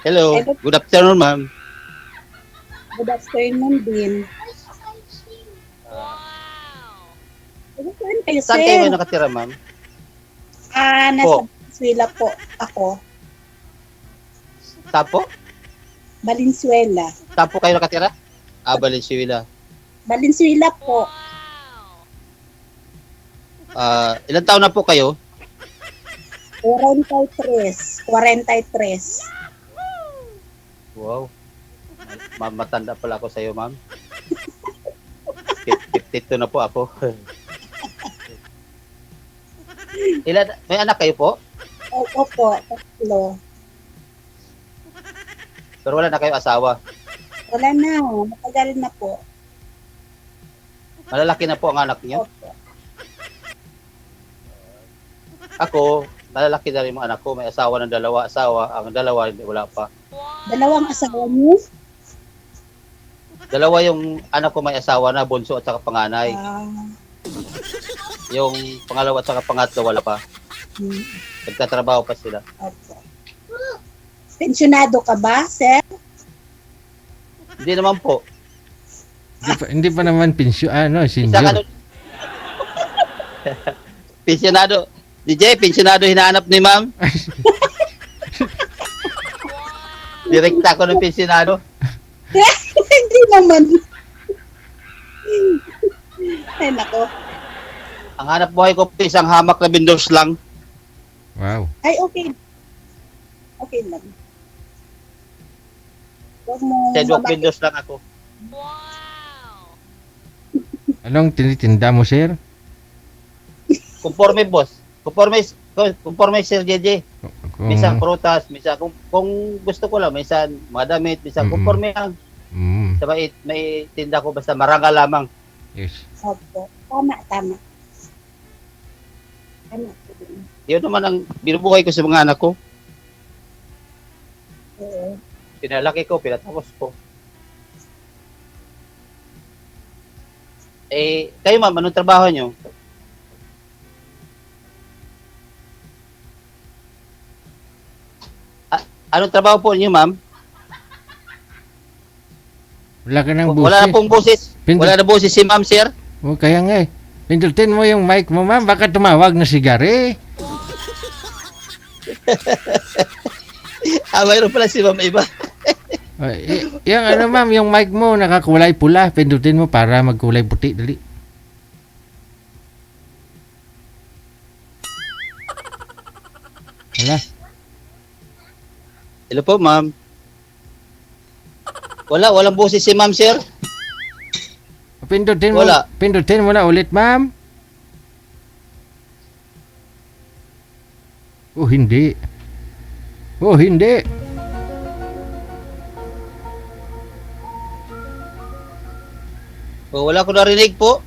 Hello. Hello. Good afternoon, ma'am. Good afternoon din. Ano saan kayo, Saan kayo sir? ba nakatira, ma'am? Nasa Po. Valenzuela po ako. Tapo? Valenzuela. Tapo kayo nakatira? Valenzuela. Valenzuela po. Ilang taon na po kayo? 43. 43. Wow. Matanda pala ako sa iyo, ma'am. 52 na po ako. May anak kayo po? Opo, tatlo. Pero wala na kayo asawa. Wala na, matagal na po. Malalaki na po ang anak niyo. Opo. Ako, malalaki na rin ang anak ko. May asawa ng dalawa. Ang dalawa, wala pa. Dalawang asawa niyo? Dalawa yung anak ko may asawa na, bunso at saka panganay. Yung pangalawa at saka pangatlo, wala pa. Nagtatrabaho pa sila. Opo. Pensionado ka ba, sir? Hindi naman po. Hindi pa naman senior. Pensionado. DJ, pensionado hinahanap ni ma'am. Direkta ako ng pensionado. Hindi naman. Ay, nako. Ang hanap buhay ko po isang hamak na windows lang. Wow. Ay, okay. Okay lang. Huwag mo Sidewalk windows lang ako. Anong tinitinda mo, sir? Conforme, boss. Conforme, Sir JJ. Minsan prutas, minsan kung gusto ko lang, minsan mga damit, minsan conforme lang. Sa may tinda ko basta marangal lamang. Yes. Opo. Tama. Tama. Yun naman ang binubuhay ko sa mga anak ko. Oo. Pinalaki ko, pinatapos ko. Kayo ma'am, anong trabaho nyo? Anong trabaho po niyo, ma'am? Wala ka ng busis. Wala na pong boses. Wala na boses si ma'am, sir. O, kaya nga eh. Pindutin mo yung mic mo, ma'am. Baka tumawag na si Gary. Mayroon pala si ma'am iba. Yung ano, ma'am, yung mic mo nakakulay pula. Pindutin mo para magkulay puti. Dali. Wala. Hello po, ma'am. Walang boses si ma'am, sir. Pindutin mo. Wala. Pindutin mo na ulit, ma'am. Oh, hindi. Oh, hindi. Wala ko narinig po.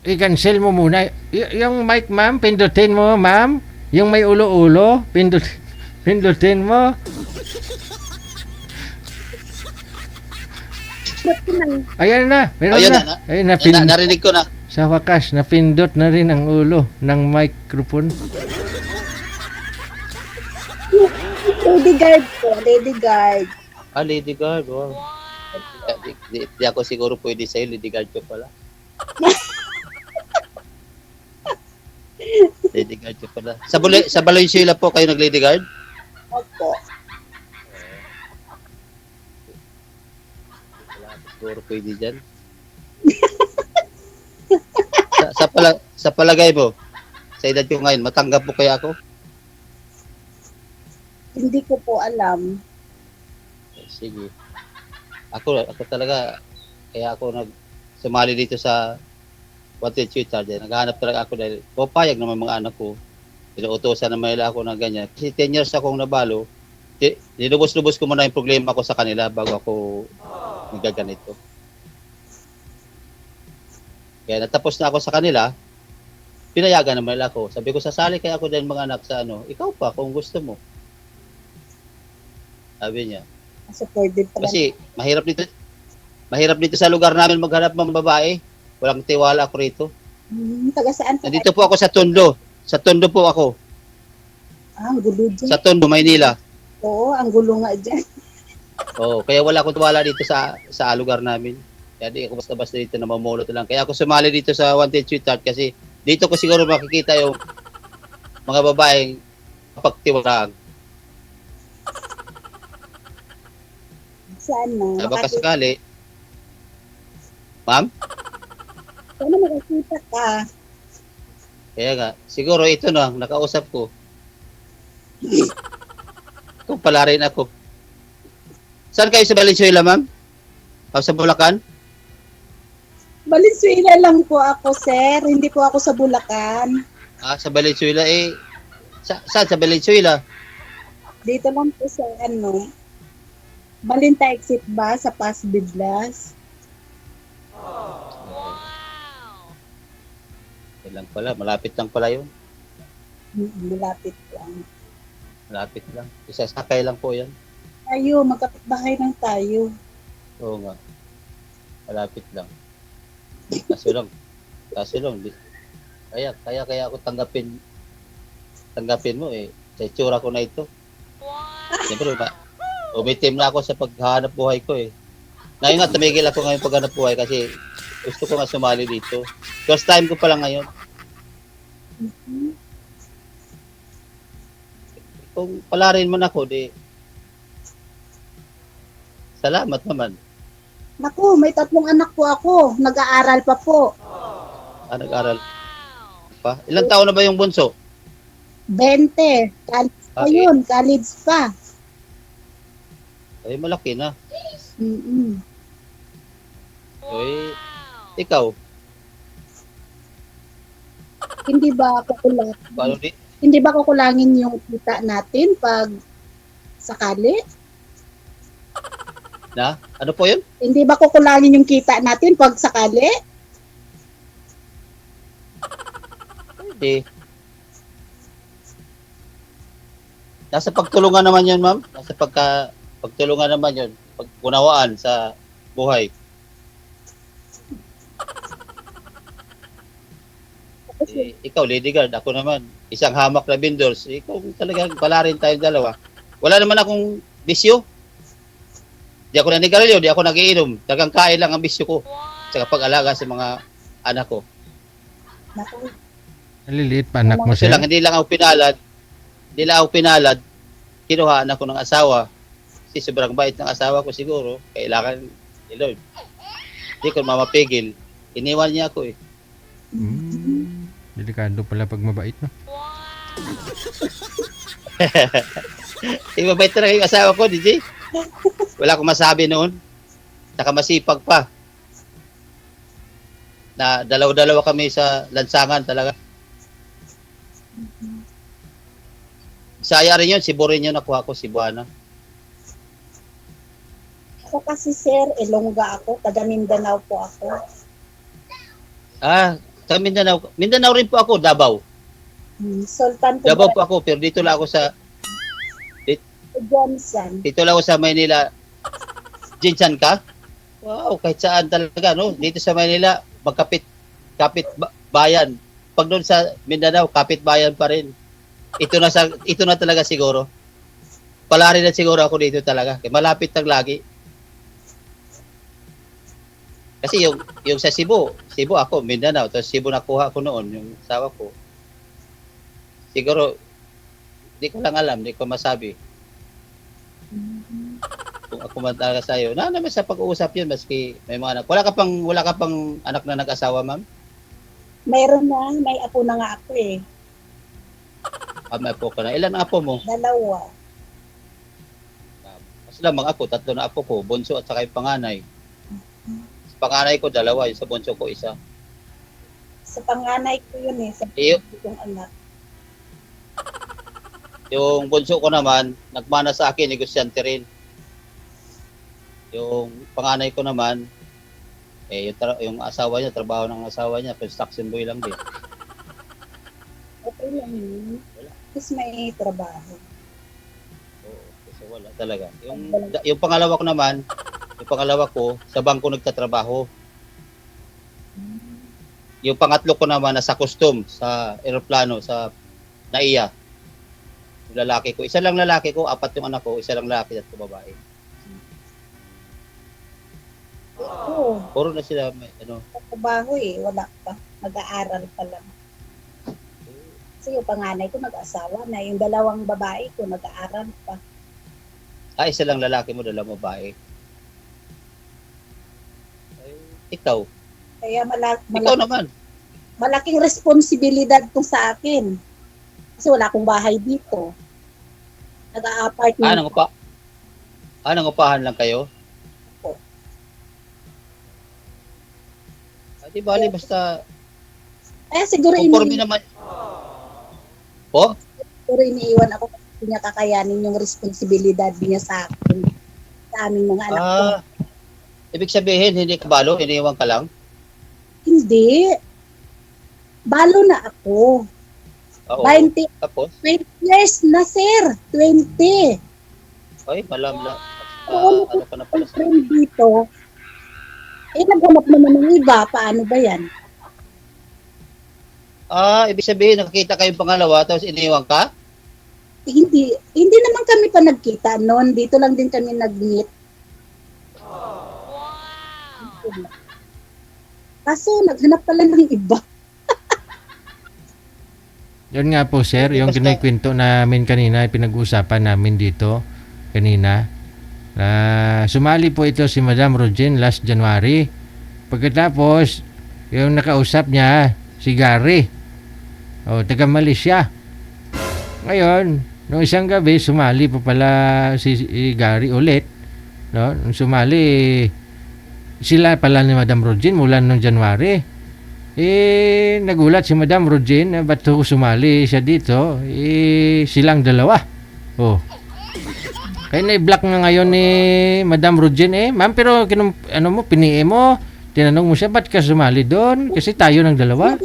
I-cancel mo muna. Yung mic, ma'am, pindutin mo, ma'am. Yung may ulo-ulo, pindutin mo. Ayan na. Ayan na. Narinig ko na. Sa wakas, napindot na rin ang ulo ng microphone. Lady Guard po. Lady Guard. Lady Guard. Wow. Di ako siguro pwede sa'yo. Lady Guard ko pala. Lady Guard ko pala. Sa Valenzuela po kayo nag-Lady Guard? Opo. Siguro pwede dyan. sa palagay mo, sa edad ko ngayon, matanggap mo kaya ako? Hindi ko po alam. Sige. Ako talaga, kaya ako sumali dito sa Wanted Twitter. Naghahanap talaga ako dahil papayag naman mga anak ko. Inuutosan naman nila ako ng ganyan. Kasi 10 years akong nabalo, nilubos-lubos ko muna yung problema ko sa kanila bago ako nagaganito. Kaya natapos na ako sa kanila, pinayagan naman nila ako. Sabi ko, sasali kaya ako din mga anak sa ikaw pa kung gusto mo. Sabi niya. Kasi mahirap dito sa lugar namin maghanap ng babae. Walang tiwala ako rito. Taga saan po? Nandito po ako sa Tondo. Sa Tondo po ako. Ang gulo dyan. Sa Tondo, Maynila. Oo, ang gulo nga dyan. Oo, kaya wala akong tuwala dito sa lugar namin. Kaya di ako basta-basta dito na mamulot lang. Kaya ako sumali dito sa Wanted Sweetheart kasi dito ko siguro makikita yung mga babaeng kapagtiwalaan. Sana. Baka sakali. Ma'am? Sana makakita ka. Kaya nga, siguro ito na, nakausap ko. Kung pala rin ako. Saan kayo sa Valenzuela, ma'am? O sa Bulacan? Valenzuela lang po ako, sir. Hindi po ako sa Bulacan. Sa Valenzuela eh. Saan sa Valenzuela? Dito lang po sa Balinta exit ba sa Pas Biblas? Yan lang pala, malapit lang pala yun. Malapit lang. Malapit lang. Isasakay lang po yan. Tayo, magkapitbahay lang tayo. Oo nga. Malapit lang. Kaso lang. Kaya ako tanggapin mo eh. Sa itsura ko na ito. Siyempre, umitim na ako sa paghahanap buhay ko eh. Ngayon nga, tumigil ako ngayon paghanap buhay kasi gusto ko nga sumali dito. First time ko pa lang ngayon. Kung palarin mo na ako, di salamat naman. Naku, may 3 anak po ako. Nag-aaral pa po. Nag-aral pa. Ilang taon na ba yung bunso? 20. College pa yun. College pa. Ay, malaki na. Mm-mm. Ay, ikaw, Hindi ba paano di? hindi ba kukulangin yung kita natin pag sakali? Na? Ano po yun? Hindi ba kukulangin yung kita natin pag sakali? Hindi. Nasa pagtulungan naman yun, ma'am. Nasa pagtulungan naman yun. Pagkunawaan sa buhay. Ikaw, Lady Guard, ako naman. Isang hamak na vendors. Ikaw talagang pala rin tayong dalawa. Wala naman akong bisyo. Di ako nanigarilyo, di ako nagiinom. Talagang kain lang ang bisyo ko. Sa pag-alaga sa mga anak ko. Naku, Maliliit pa anak mo, Kasi sir. lang, hindi lang ako pinalad. Kinuhaan ako ng asawa. Kasi sobrang bait ng asawa ko siguro. Kailangan ni Lord. Hindi ko mamapigil. Iniwan niya ako eh. Delikado pala pag mabait, no? Mabait talaga yung asawa ko, DJ. Wala akong masabi noon. Saka masipag pa. Na dalaw-dalawa kami sa lansangan talaga. Bisaya rin yun, Cebu rin yun nakuha ko, Cebuana. ako kasi sir, Ilongga ako. Taga Mindanao po ako. Sa Mindanao. Mindanao rin po ako, Davao. Sultan Davao po ako, pero dito lang ako sa Johnson. Maynila. Jinsan ka? Wow, kahit saan talaga, no? Dito sa Maynila, bayan. Pag doon sa Mindanao, kapit bayan pa rin. Ito na talaga siguro. Palari na siguro ako dito talaga. Kaya malapit lang lagi. Kasi yung sa Cebu ako, Mindanao, tapos Cebu nakuha ko noon, yung asawa ko. Siguro, hindi ko lang alam, hindi ko masabi. Kung ako man talaga sa'yo, naman sa pag-uusap yun, maski may mga anak. Wala ka pang anak na nag-asawa, ma'am? Mayroon na, may apo na nga ako eh. May apo ka na. Ilan ang apo mo? 2. Mas lamang ako, 3 na apo ko, bunso at saka yung panganay. Sa panganay ko, 2, yung sa bunso ko, 1. Sa panganay ko yun eh. Sa Iyo. kong anak. Yung bunso ko naman, nagmana sa akin, negosyante rin. Yung panganay ko naman, yung asawa niya, trabaho ng asawa niya, construction boy lang din. Okay lang yun. Tapos may trabaho. Oo, kasi wala talaga. Yung pangalawa ko, sa bangko nagtatrabaho. Yung pangatlo ko naman nasa custom sa eroplano sa NAIA. Yung lalaki ko, isa lang lalaki ko, 4 yung anak ko, isa lang lalaki at babae. Oo, Puro na sila may ano. trabaho eh, wala pa. Nag-aaral pa lang. Kasi yung panganay ko nag-asawa na, yung dalawang babae ko nag-aaral pa. Isa lang lalaki mo, 2 babae. Ay, ikaw Kaya ikaw naman. malaking responsibilidad to sa akin. Kasi wala akong bahay dito. Nag-a-apartment. Nangupahan lang kayo? Opo. Di bali, basta Kaya siguro conforme naman. Po? siguro iniiwan ako kasi hindi niya kakayanin yung responsibilidad niya sa akin. Sa aming mga anak ko. Ibig sabihin, hindi ka balo, iniwan ka lang? Hindi. Balo na ako. Oo. 20 Tapos, years na, sir. 20. ay, malamla. Oo, Ano ka na pala sa... friend dito. Naghanap naman ng iba. Paano ba yan? Ibig sabihin, nakakita kayong pangalawa, tapos iniwan ka? Hindi naman kami pa nagkita noon. Dito lang din kami nag-meet. Kaso, naghanap pala ng iba. Yun nga po sir, yung Basta- kinikwento namin kanina, pinag-uusapan namin dito kanina. Sumali po ito si Madam Rojen last January. Pagkatapos, yung nakausap niya, si Gary. Taga Malaysia. Ngayon, nung isang gabi, sumali pa pala si Gary ulit. No? Nung sumali, sila pala ni Madam Rojen mula nung January. Nagulat si Madam Rojen, ba't sumali siya dito? Silang dalawa. Kaya na-block na ngayon ni Madam Rojen ma'am, pero piniin mo, tinanong mo siya, ba't ka sumali doon? Kasi tayo ng dalawa.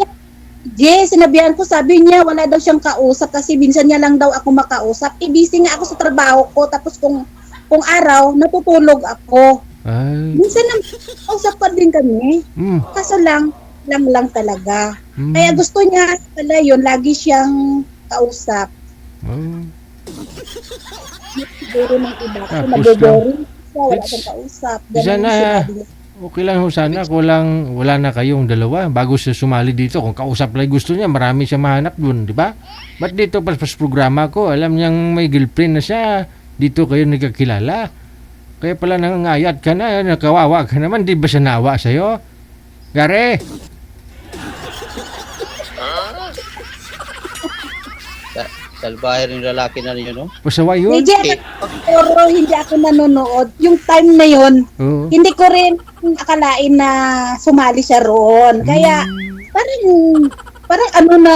Sinabihan ko, sabi niya, wala daw siyang kausap kasi minsan niya lang daw ako makausap. Busy nga ako sa trabaho ko, tapos kung araw, natutulog ako. Ay. Minsan nang kausap pa din kami. Kaso lang talaga. Kaya gusto niya pala yun, lagi siyang kausap. Siguro ng iba. Kasi nag-boring siya, wala siyang kausap. Ganun Sana, sinabi niya. okay lang ho sana kung wala na kayong dalawa bago siya sumali dito. Kung kausap lang gusto niya, marami siya mahanap dun, di ba? Ba't dito pas programa ko, alam niyang may girlfriend na siya, dito kayo nagkakilala. Kaya pala nangangayat ka na, nakawawa ka naman, di ba siya naawa sa'yo? Gare! Salbahe rin yung lalaki na yun, no? Pasawa yun? DJ, pero hindi ako nanonood. Yung time na yun, Oo. hindi ko rin akalain na sumali siya roon. Kaya parang ano na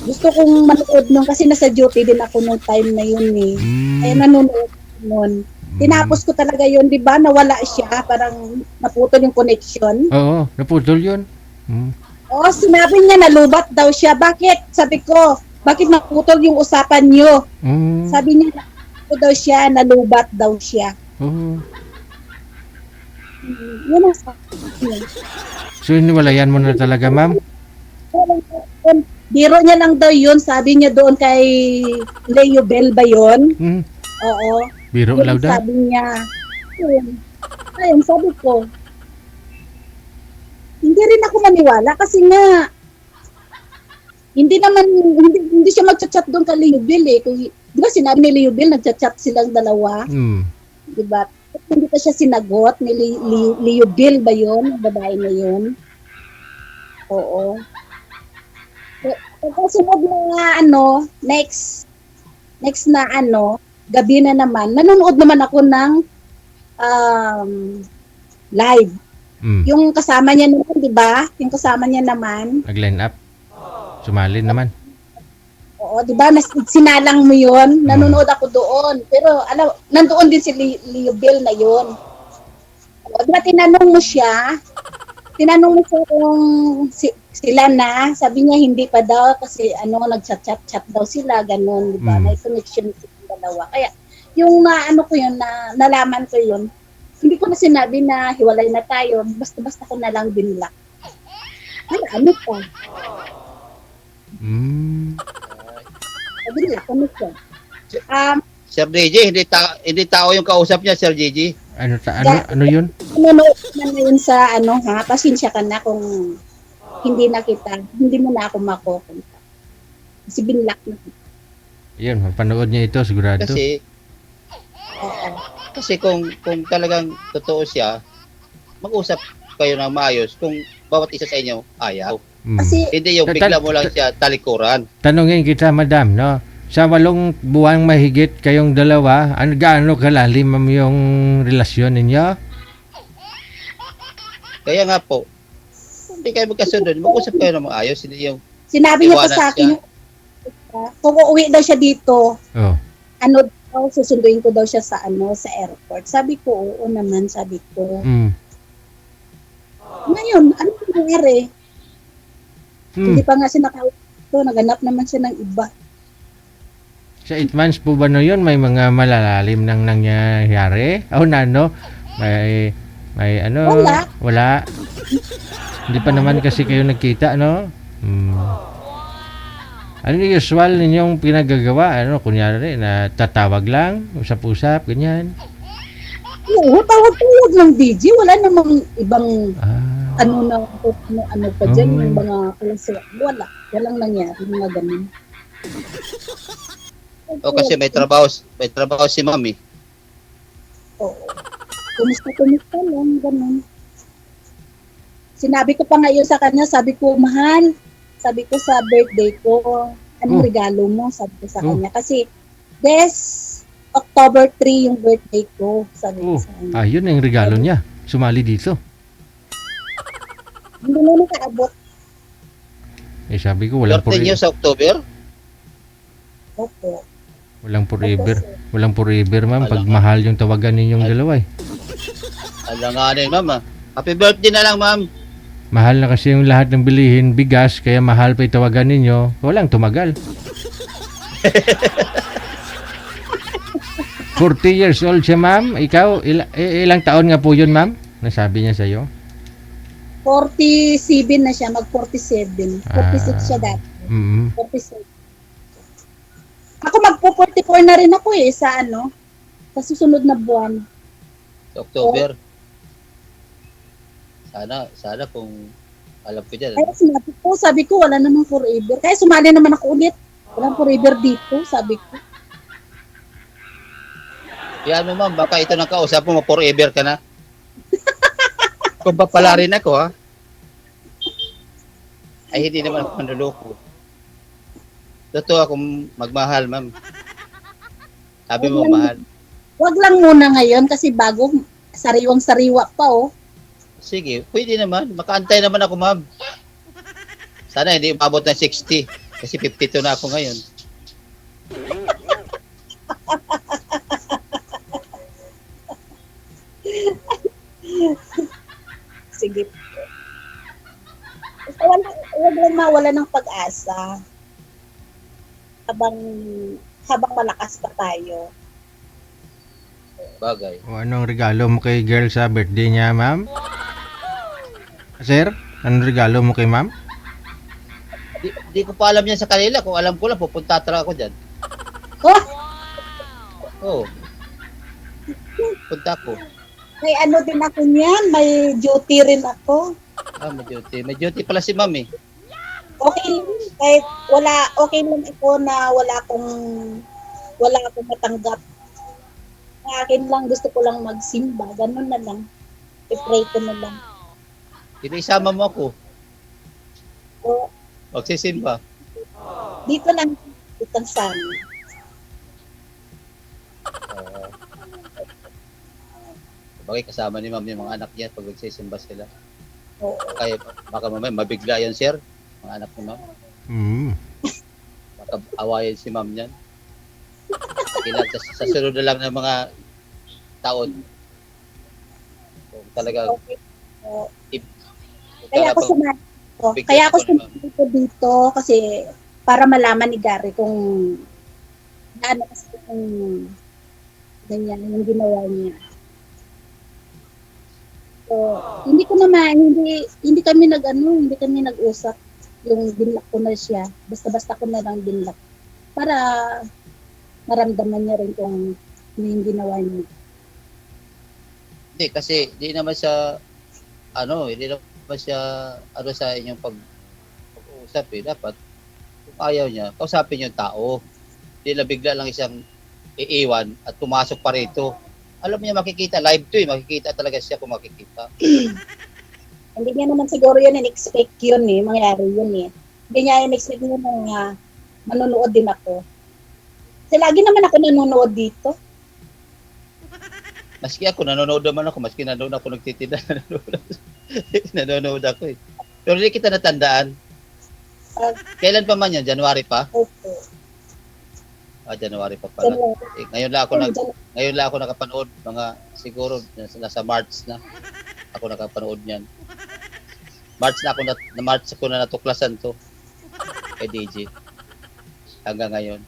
gusto kong manood nun kasi nasa duty din ako nung time na yun eh. Kaya nanonood nun. Tinapos ko talaga yun, di ba? Nawala siya, parang naputol yung connection. Oo, naputol yun. Oo, sinabi niya nalubat daw siya. Bakit? Sabi ko, bakit naputol yung usapan niyo? Sabi niya, daw siya, nalubat daw siya. Oo. Yun ang sabi niya. So, iniwalayan mo na talaga, ma'am? Biro niya lang daw yun. Sabi niya doon kay Leo Bell ba yun? Oo. Biro Yun lang daw? sabi niya. Ayun, sabi ko. Hindi rin ako maniwala kasi nga hindi siya magchat-chat doon kay Leo Bell eh. Kung, di ba sinabi ni Leo Bell, nagchat-chat silang dalawa? Di ba? Hindi pa siya sinagot ni Leo Bell ba yun? Ang babae na yun? Oo. Pagkasunod na next na gabi na naman, nanonood naman ako ng live. Yung kasama niya naman, di ba? Yung kasama niya naman. Nag-line up? Sumali naman? Oo, di ba? Sinalang mo yun. Nanonood ako doon. Pero, nandoon din si Leo Bell na yun. O, di ba, tinanong mo siya kung sila na. Sabi niya, hindi pa daw kasi nag-chat daw sila, ganun, di ba? May connection silang dalawa. Kaya, yung ko yun, nalaman ko yun, hindi ko na sinabi na hiwalay na tayo, basta-basta ko na lang binlock. Ano pa? Hmm. Sabi nila, kami siya. Um, Sir DJ, hindi tao yung kausap niya, Sir DJ. Ano yun? nanonood naman na yun sa ano ha, pasensya ka na kung hindi na kita, hindi mo na ako makukontak. Kasi binlock na kita. Yun, mapanood niya ito sigurado. Oo. Kasi kung talagang totoo siya, mag-usap kayo ng maayos kung bawat isa sa inyo ayaw. Hmm. Kasi Hindi yung bigla mo lang siya talikuran. Tanungin kita, madam, no? Sa 8 buwang mahigit kayong dalawa, gaano kalalim ma'am yung relasyon ninyo? Kaya nga po, kung hindi kayo magkasunod, mag-usap kayo ng maayos. Hindi yung sinabi niya pa iwanan sa akin, siya. kung uuwi daw siya dito, Oh. ano daw, susunduin ko daw siya sa sa airport. Sabi ko, oo naman, sabi ko. Mm. Ngayon, ano nangyari? Hmm. Hindi pa nga siya nakauwi dito, naganap naman siya ng iba. Sa 8 months po ba no yun, may mga malalalim nang nangyayari? O na ano? May ano? Wala. Hindi pa naman kasi kayo nagkita, no? Hmm. Ano yung usual ninyong pinagagawa? Ano, kunyari, na tatawag lang, usap-usap, ganyan? Oo, tawag-tawag ng DJ. Wala namang ibang Ah. ano pa dyan, yung Oh. mga kalasa. Walang nangyari, mga ganun. O kasi may trabaho si Mami. Oo. Kumusta lang, ganun. Sinabi ko pa ngayon sa kanya, sabi ko, mahal, sabi ko sa birthday ko, anong Oh. regalo mo? Sabi ko sa Oh. kanya. Kasi, October 3 yung birthday ko, sabi ko Oh. sa kanya. Yun ang regalo niya. Sumali dito. Hindi na nakaabot. Sabi ko, walang 13 years sa October? Opo. Walang forever. Opo, sir. Walang forever, ma'am. Pag Alam. mahal yung tawagan ninyong dalawa eh. Alanganin, Ma'am. Happy birthday na lang, Ma'am. Mahal na kasi yung lahat ng bilihin, bigas, kaya mahal pa yung tawagan ninyo. Walang tumagal. 40 years old siya, ma'am. Ikaw, ilang taon nga po yun, ma'am? Nasabi niya sa'yo? 47 na siya, mag-47. 46 siya dati. Mm. 47. Ako magpo-44 na rin ako sa sa susunod na buwan. Sa October. Sana kung alam ko dyan. Kaya sabi ko, wala namang forever. Kaya sumali naman ako ulit. Walang forever dito, sabi ko. Yan mo, Ma'am, baka ito nang kausap mo, forever ka na. Kung papala rin ako, ha? Ay, hindi naman ako manluloko. Totoo akong magmahal, Ma'am. Sabi mo, mahal. Wag lang muna ngayon kasi bago sariwang-sariwa pa, oh. Sige, pwede naman. Makaantay naman ako, Ma'am. Sana hindi umabot ng 60. Kasi 52 na ako ngayon. Sige. Basta wag lang mawala ng pag-asa. Habang malakas pa tayo. Bagay. O anong regalo mo kay girl sa birthday niya, ma'am? Sir, anong regalo mo kay ma'am? Di ko pa alam yan sa kanila. Kung alam ko lang, pupunta talaga ako dyan. Oh, Oo. Punta ko. may din ako niyan. May duty rin ako. May duty. May duty pala si Ma'am eh. Okay lang. Kahit okay lang ako na wala akong matanggap. Sa akin lang, gusto ko lang magsimba. Ganun na lang. I-pray ko na lang. Isama mo ako. So, Magsisimba. dito lang, itang sana. Bagay kasama ni Ma'am yung mga anak niya pag magsisimba sila. Oo. Kaya baka mamaya mabigla yan, sir. Mga anak ni Ma'am. Mm. Baka awayin si Ma'am niyan. Kailan sa sunod na lang ng mga taon. Kung talaga Okay. So, if kaya ako sumali dito kasi para malaman ni Gary kung ano kasi kung ganyan yung ginawa niya. Hindi ko naman, hindi kami hindi kami nag-usap. Yung binlock ko na siya. Basta-basta ko na lang binlock. Para maramdaman niya rin kung ano yung ginawa niya. Hindi, kasi di naman siya, hindi naman siya, sa inyong pag-uusap eh. Dapat, kung ayaw niya, kausapin yung tao. Hindi na bigla lang isang iiwan at pumasok pa rito. Alam niya makikita, live to eh, makikita talaga siya kung makikita. Hindi niya naman siguro yun in-expect yun eh, mangyari yun eh. Hindi niya in-expect yun na manonood din ako. Kasi lagi naman ako nanonood dito. Maski ako, nanonood naman ako, maski nanonood ako nagtitinda, nanonood ako eh. Pero hindi kita natandaan. Kailan pa man yan? January pa? Opo. January pa pala. January. Eh, ngayon lang ako nakapanood, mga siguro nasa March na ako nakapanood niyan. March ko na natuklasan to kay DJ. Hanggang ngayon.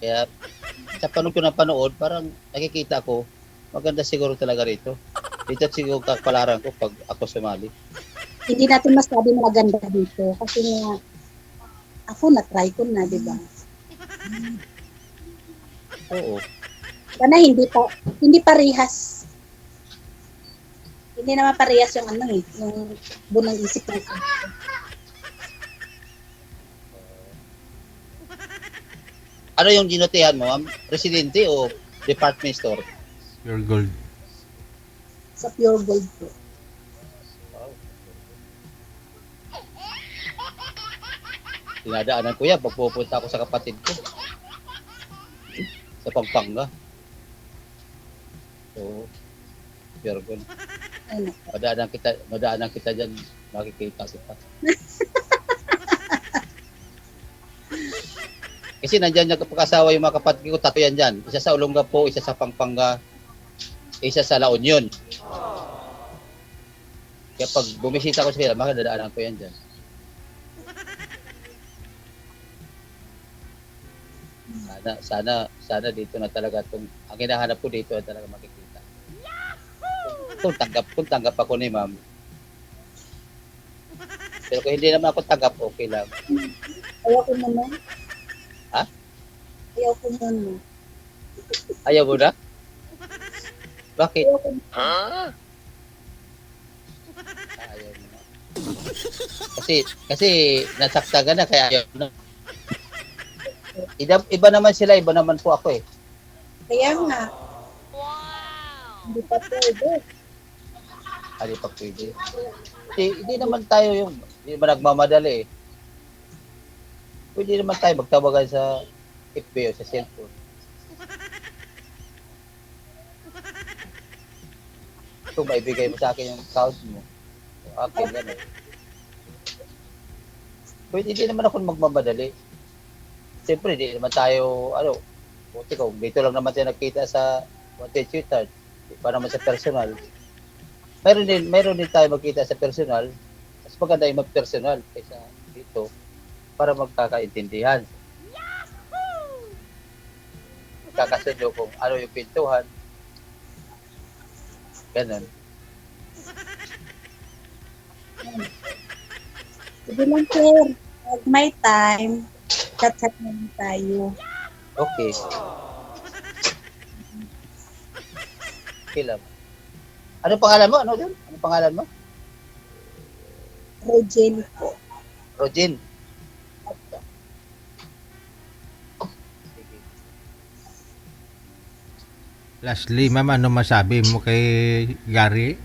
Kaya sa panood, parang nakikita ko, maganda siguro talaga rito. Dito siguro kakapalaran ko pag ako sumali. Hindi natin masabi maganda dito kasi nga ako na-try ko na, di ba? Oo. Sana hindi parehas. Hindi naman parehas yung yung bunang isip ng Ano yung ginotehan mo, ma'am? Residente o department store? Pure gold. sa Pure Gold po. Dinadaanan ko yan pag pupunta ako sa kapatid ko. Sa Pampanga. So, Pure Gold. Ano? Madaanan kita dyan, makikita kita. Kasi nandyan yung kapag-asawa yung mga kapatid ko, tatlo yan dyan. Isa sa Olongapo, isa sa Pampanga, isa sa La Union. Kaya pag bumisita ko sa kanila, makadadaanan ko yan dyan. Sana dito na talaga ang hinahanap ko dito ay talaga makikita. Kung tanggap ako ni ma'am. Pero kung hindi naman ako tanggap, okay lang. Ayaw ko muna. Ha? Ayaw ko muna. Ayaw mo na? Bakit? Ayaw ko muna. Ayaw mo na. Kasi nasakta ka na, kaya ayaw na. Iba naman sila, iba naman po ako eh. Kaya nga. Hindi pa pwede. Hindi pa pwede. Hindi naman tayo hindi naman nagmamadali eh. Pwede naman tayo magtawagan sa FB o sa cellphone. Kung maibigay mo sa akin yung account mo, okay, gano'n. Pwede din naman ako magmamadali. Siyempre, di naman tayo, buti ko, dito lang naman tayo nakita sa Wanted Twitter, pa naman sa personal. Meron din tayo magkita sa personal, mas maganda yung mag-personal kaysa dito para magkakaintindihan. Magkakasundo kung ano yung pintuhan. Ganun. Sige lang, sir. Pag may time, chat-chat naman tayo. Okay. Okay lang. Ano pangalan mo? Ano pangalan mo? Rogen po. Rogen. Sige. Lastly, ma'am, ano masabi mo kay Gary?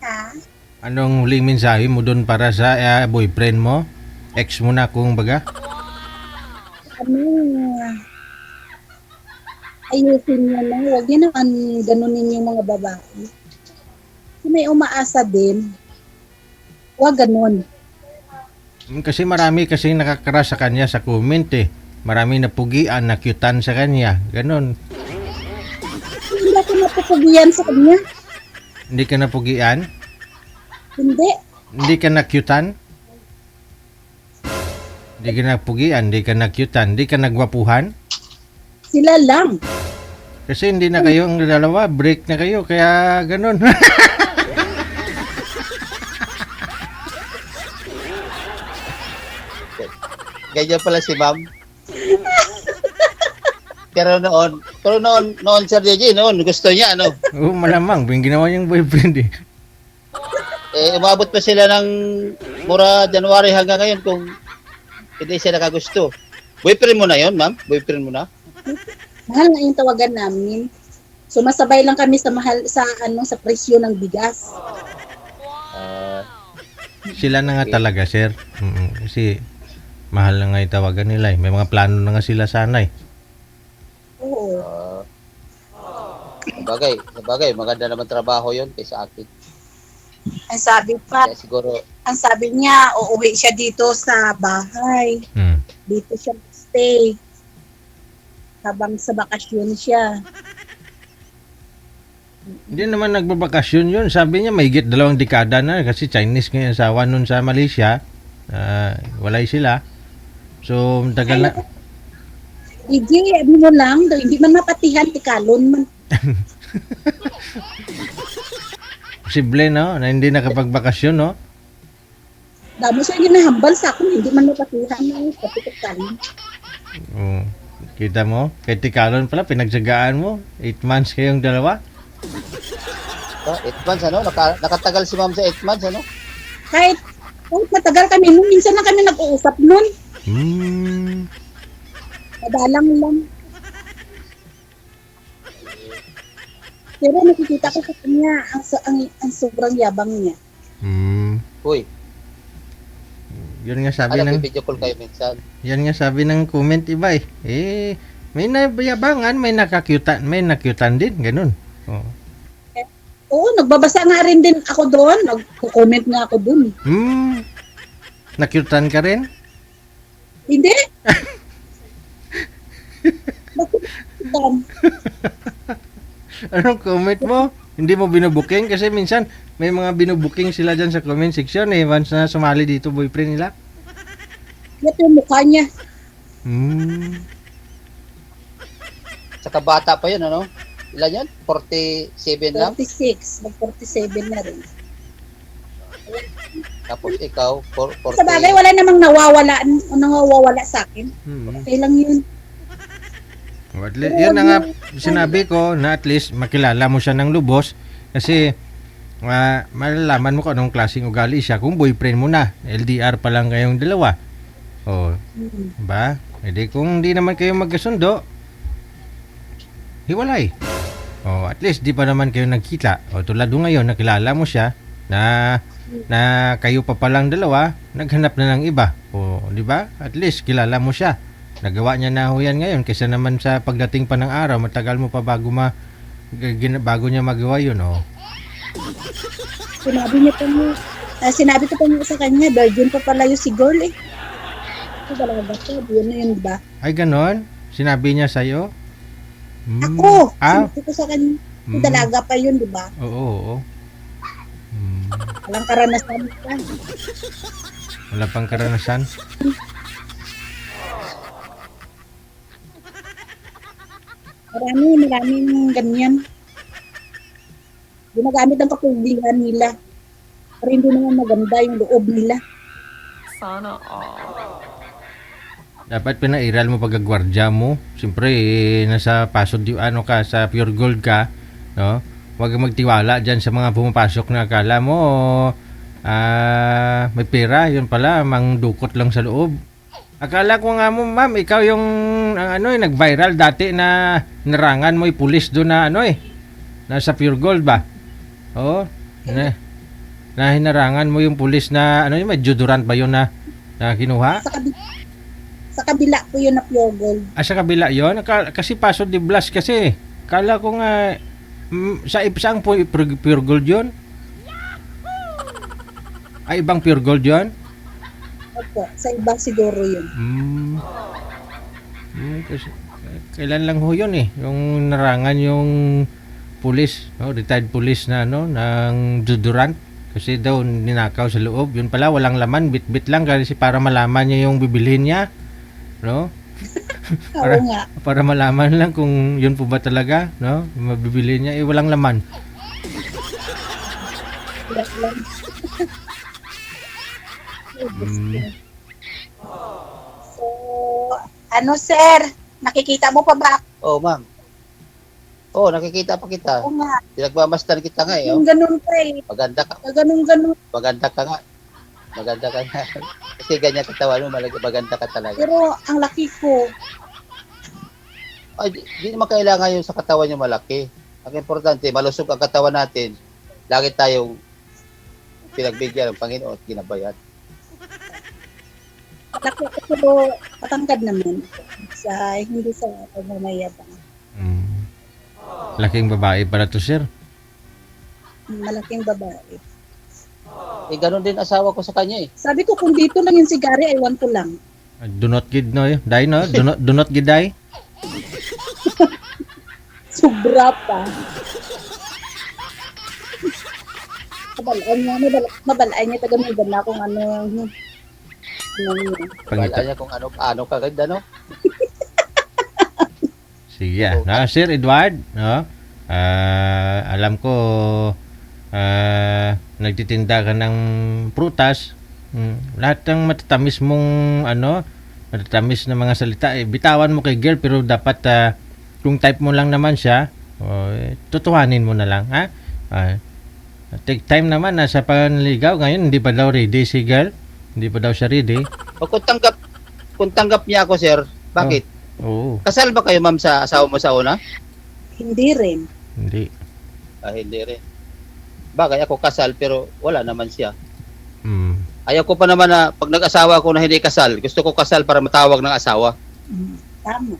Ha? Anong huling mensahe mo doon para sa boyfriend mo? Ex mo na kung baga? Ayusin niya na. Huwag niya naman ganunin yung mga babae. Kung may umaasa din, huwag ganun. Kasi marami kasi nakakras sa kanya sa comment eh. Marami napugian, nakyutan sa kanya. Ganon. Hindi ako napupugiyan sa kanya. Hindi ka napugian? Hindi. Hindi ka nakyutan? Hindi ka napugian, hindi ka nakyutan, hindi ka nagwapuhan? Sila lang. Kasi hindi na kayo ang dalawa, break na kayo, kaya ganun. Ganyan pala si ma'am. Pero noon, Sir JJ, noon, gusto niya, ano? Oo, malamang, yung ginawa niyang boyfriend eh. Umabot pa sila ng mura January hanggang ngayon kung hindi siya nakagusto. Boyfriend mo na yon, ma'am? Boyfriend mo na? Mahal na yung tawagan namin. Sumasabay lang kami sa mahal sa sa presyo ng bigas. Ah, Sila na nga talaga, sir. Kasi mahal na nga yung tawagan nila eh. May mga plano na nga sila sana eh. Oo. sabagay, maganda naman trabaho yon kaysa akin. Ang sabi pa, Kaya siguro, ang sabi niya, uuwi siya dito sa bahay. Hmm. Dito siya stay. Habang sa bakasyon siya. Hindi naman nagbabakasyon yun. Sabi niya may higit 2 dekada na kasi Chinese nga yung asawa nun sa Malaysia. Walay sila. So, tagal na. Igi, ano mo lang, hindi man mapatihan, tikalon man. Posible, no? Na hindi nakapagbakasyon, no? Damo siya ginahambal sa akin, hindi man mapatihan na sa tikalon. Oo. Kita mo? Kay Tikalon pala, pinagsagaan mo. 8 months kayong dalawa. 8 months, ano? Nakatagal si ma'am sa 8 months, ano? Kahit matagal kami, nung minsan lang kami nag-uusap nun. Hmm. Madalang lang. Pero nakikita ko sa kanya ang sobrang yabang niya. Hmm. Uy, Yun nga sabi ng video call kayo minsan. yan nga sabi ng comment iba eh. May nabayabangan, may nakyutan din, ganun. Oh. Oo, nagbabasa nga rin din ako doon. Nagko-comment nga ako doon. Nakyutan ka rin? Hindi. Bakit? Anong comment mo? Hindi mo binubuking? Kasi minsan may mga binubuking sila dyan sa comment section eh. Once na sumali dito boyfriend nila. Ito yung mukha niya. Saka bata pa yun, ano? Ilan yan? 47 lang? 46. Mag-47 na rin. Tapos ikaw, 40. Sa bagay, wala namang nawawala sa akin. Okay lang yun. Yun na nga sinabi ko na at least makilala mo siya ng lubos kasi malalaman mo kung anong klaseng ugali siya kung boyfriend mo na. LDR pa lang kayong dalawa. Oh, ba? Hindi kung hindi naman kayo magkasundo, hiwalay. Oh, at least di pa naman kayo nagkita. O tulad mo ngayon, nakilala mo siya na kayo pa palang dalawa, naghanap na ng iba. O, di ba? At least kilala mo siya. Nagawa niya na ho yan ngayon kaysa naman sa pagdating pa ng araw, matagal mo pa bago niya magawa yun, oh. Sinabi ko pa niya sa kanya, virgin pa pala yung si girl eh. Ito talaga siya, yun na yun ba? Ay, ganon? Sinabi niya sa'yo? Ako! Sinabi ko sa kanya, dalaga pa yun, di ba? Oo. Walang karanasan pa. Wala pang karanasan? Maraming ganyan. Ginagamit ang kapulihan nila. Pero hindi naman maganda yung loob nila. Sana all. Dapat pinairal mo pagkagwardya mo. Siyempre, nasa pasod ka, sa pure gold ka, no? Huwag kang magtiwala dyan sa mga pumapasok na akala mo may pera, yun pala, mangdukot lang sa loob. Akala ko nga mo, ma'am, ikaw yung nag-viral dati na narangan mo yung pulis doon na nasa pure gold ba? Oo. Na hinarangan mo yung pulis na may deodorant ba yun na kinuha? Sa kabila po yun na pure gold. Sa kabila yun? Kasi pasod di blast kasi. Kala ko nga sa isang pure gold yun? Ay, ibang pure gold yun? Opo, sa iba siguro yun. Kasi, kailan lang ho yun eh. Yung narangan yung pulis, retired police na ng deodorant. Kasi daw ninakaw sa loob. Yun pala, walang laman, bit-bit lang kasi para malaman niya yung bibilhin niya. No? Oo nga. Para malaman lang kung yun po ba talaga, no? Mabibili niya, walang laman. Wala lang. Mm. So, ano sir? Nakikita mo pa ba? Oh, ma'am. Oh, nakikita pa kita. Oo nga. Pinagmamasdan kita nga eh. Oh. Yung ganun pa eh. Maganda ka. Ganun. Maganda ka nga. Maganda ka nga. Kasi ganyan katawan mo, maganda ka talaga. Pero ang laki ko. Ay, di naman kailangan yung sa katawan yung malaki. Ang importante, malusog ang katawan natin. Lagi tayong pinagbigyan ng Panginoon at ginabayan. Laki ko pero patangkad naman. Hindi sa pagmamayabang. Mm. Laking babae pala to, sir. Malaking babae. Eh, ganun din asawa ko sa kanya eh. Sabi ko kung dito lang yung sigari, aywan ko lang. Do not gid no, dai no? Do not gid dai. Sobra pa. Mabalaan niya taga may dala kung ano yung Wala Pangita. niya kung ano ka ganda, no? Sige, Sir Edward, no? Alam ko nagtitinda ka ng prutas. Lahat ng matatamis mong matatamis na mga salita, bitawan mo kay girl, pero dapat kung type mo lang naman siya, tutuhanin mo na lang, ha? Take time naman sa panligaw. Ngayon, hindi pa daw ready si girl. Hindi pa daw siya ready. O kung tanggap niya ako, sir, bakit? Oo, Kasal ba kayo, ma'am, sa asawa mo sa una? hindi rin. hindi. Hindi rin. Bagay ako kasal, pero wala naman siya. Mm. Ayaw ko pa naman na pag nag-asawa ako na hindi kasal, gusto ko kasal para matawag ng asawa. Tama.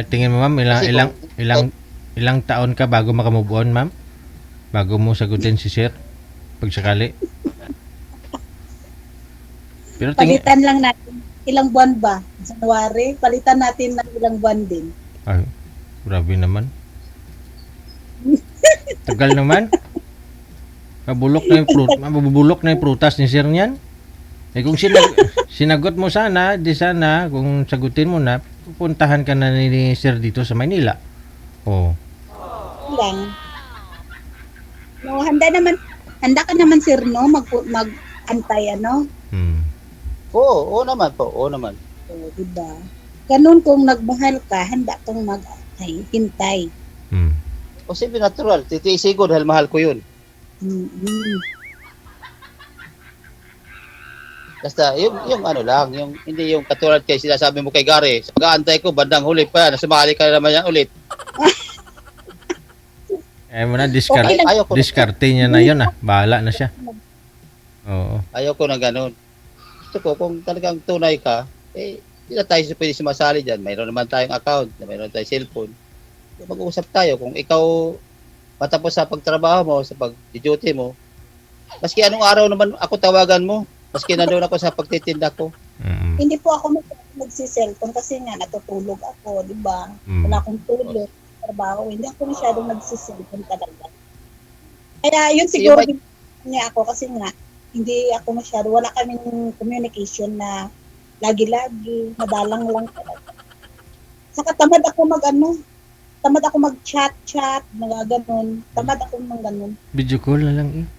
Tingin mo, ma'am, Kasi ilang taon ka bago makamove on, ma'am? Bago mo sagutin si sir? Pag sakali. Pero Palitan lang natin. Ilang buwan ba? January? Palitan natin ng ilang buwan din. Ay, grabe naman. Tagal naman. Mabubulok na yung prutas ni sir niyan. Eh kung sinagot mo sana, di sana, kung sagutin mo na, pupuntahan ka na ni sir dito sa Maynila. Oh. Lang. No, handa ka naman sir, no? Mag-antay, ano? Hmm. Oo naman po, oo naman. O, diba? Ganun kung nagmahal ka, handa kang hintay. Hmm. O simple natural, titiisin ko dahil mahal ko yun. Basta yung ano lang, yung hindi yung katulad kay sinasabi mo kay Gary, sa pag-aantay ko bandang huli pa, nasumali ka na naman yan ulit. Mo na Okay lang. Ayaw ko, diskarte niya na yun Bahala na siya. Oo. ayaw ko na ganun. Gusto ko kung talagang tunay ka, hindi na tayo pwede sumasali dyan. Mayroon naman tayong account, mayroon tayong cellphone. Mag-uusap tayo kung ikaw matapos sa pagtrabaho mo, sa pag-duty mo, maski anong araw naman ako tawagan mo, maski nandun ako sa pagtitinda ko. Mm. Hindi po ako magsi-cellphone kasi nga natutulog ako, di ba? Mm. Wala akong tulog, trabaho, hindi ako masyadong nagsi-cellphone talaga. Kaya yun siguro niya ako kasi nga hindi ako masyado, wala kaming communication na lagi-lagi, madalang lang talaga. Saka tamad ako mag-chat, nagaganon. Tamad ako ng ganon. Video call na lang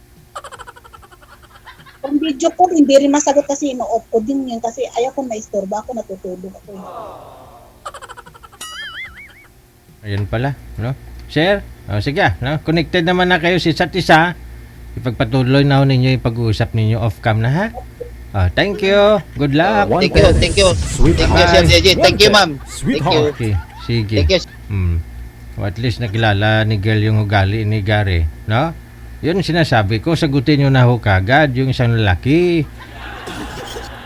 Kung video call, hindi rin masagot kasi ino-off ko din yun kasi ayaw ko maistorba ako, natutulog ako. Ayun pala, no? Sir, sige, no? Connected naman na kayo sa isa't isa. Ipagpatuloy na ho ninyo yung pag-uusap ninyo off-cam na, ha? Thank you. Good luck. Thank you. Thank you, Sir JJ. Thank you, ma'am. Thank you. Okay, sige. Thank you. At least nakilala ni girl yung ugali ni Gary, no? Yun sinasabi ko, sagutin nyo na ho kagad yung isang lalaki.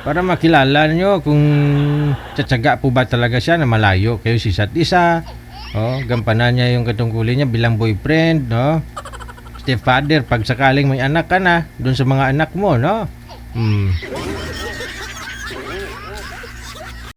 Para makilala nyo kung tsatsaga po ba talaga siya na malayo kayo si isa't isa. Gampanan niya yung katungkulin niya bilang boyfriend, no? Stepfather, pag sakaling may anak ka na, dun sa mga anak mo, no?